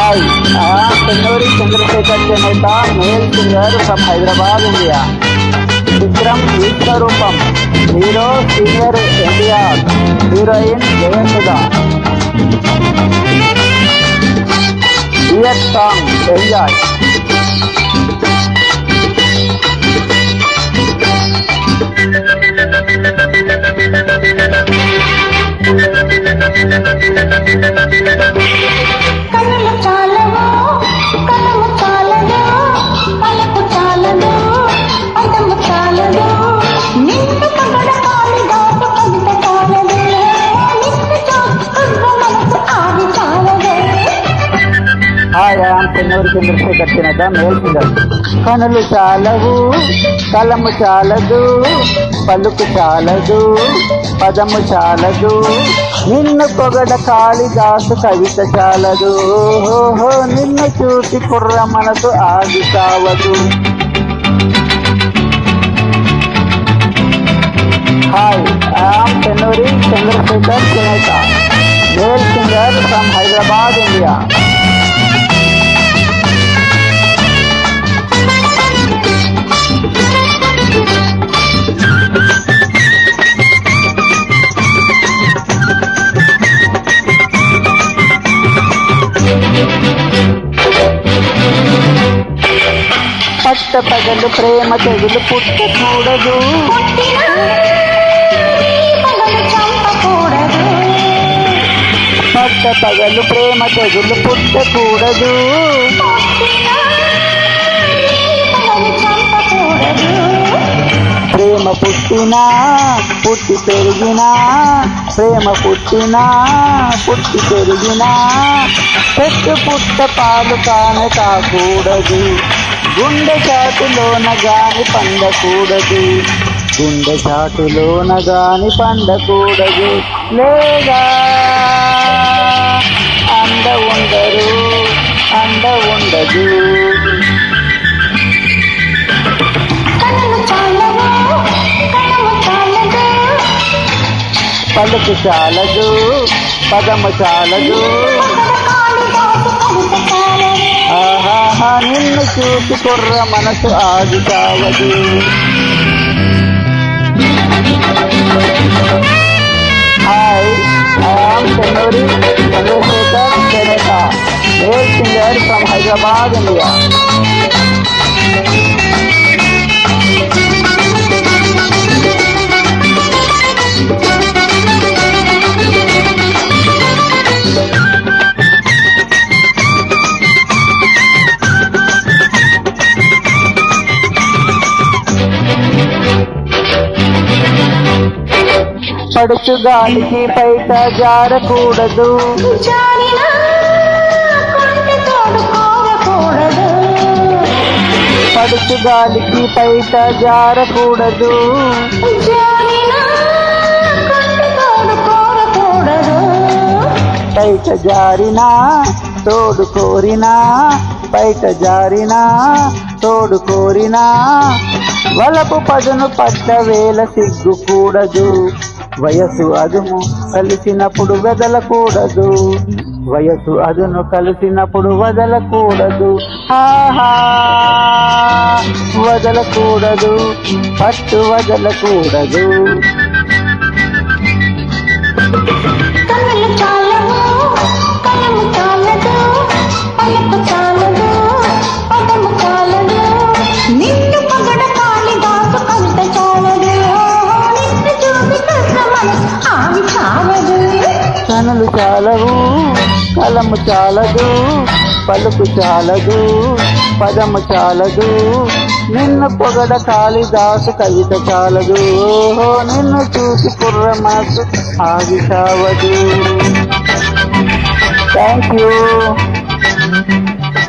Hi, I am Tanuri Chandrasekhar Chaneta, male singer from Hyderabad, India. Vikram Viswarupam, hero senior India, heroine Jayasudha. Duet song, enjoy. కనులు చాలవో కనులు చాలదో పలుకు చాలదో పదము చాలదో నిన్ను పగడ కాళిదాసు కవిత చాలదో నిన్ను చూసుకున్న మనసు ఆది చాలదో. Hi, I am Tanuri Chandrasekhar Chaneta, male singer. కనులు చాలవు కలము చాలదు పలుకు చాలదు పదము చాలదు నిన్ను పొగడ కాళిదాసు కవిత చాలదు నిన్ను చూసి కుర్ర మనసు ఆగి కావదు. Hi I am Tanuri Chandrasekhar Chaneta, male singer from Hyderabad, India. పట్ట పగలు ప్రేమ తెగులు పుట్టకూడదు పుట్టిన పగలు చంపకూడదు పట్ట పగలు ప్రేమ తెగులు పుట్టకూడదు పుట్టిన పగలు చంపకూడదు. ప్రేమ పుట్టినా పుట్టి పెరిగినా ప్రేమ పుట్టినా పుట్టి పెరిగినా పెట్టు పుట్ట పాలు కానే కాకూడదు గుండె చాటులోన గాని పండకూడదు గుండె చాటులోన గాని పండకూడదు లేదా అండ ఉండరు అండ ఉండదు. కనులు చాలవో కలము చాలదు పలుకు చాలదు పదము చాలదు కాళిదాసు కవిత చాలదు. ఆహాహా నిన్ను చూసి కుర్ర మనసు ఆగి కావదు. Hi I am Tanuri Chandrasekhar Chaneta, male singer from Hyderabad, India. పడుచు గాలికి బయట జారకూడదు జారినా కొంటె తోడు కోరకూడదు పడుచు గాలికి బయట జారకూడదు జారినా కొంటె తోడు కోరకూడదు. బయట జారినా తోడు కోరినా బయట జారినా తోడు కోరినా వలపు పదును పడ్డ వేల సిగ్గుకూడదు వయసు అదుము కలిసినప్పుడు వదలకూడదు వయసు అదును కలిసినప్పుడు వదలకూడదు ఆహా వదలకూడదు పట్టు వదలకూడదు. కనులు చాలవో కలము చాలదు పలుకు చాలదు పదము చాలదు నిన్ను పగడ కాళిదాసు కవిత చాలదు నిన్ను చూసి కృష్ణ మనసు ఆగి చావదు. కనులు చాలవు కలము చాలదు పలుకు చాలదు పదము చాలదు నిన్ను పొగడ కాళిదాసు కవిత చాలదు నిన్ను చూసి కుర్ర మనసు ఆగి చావదు. Thank you.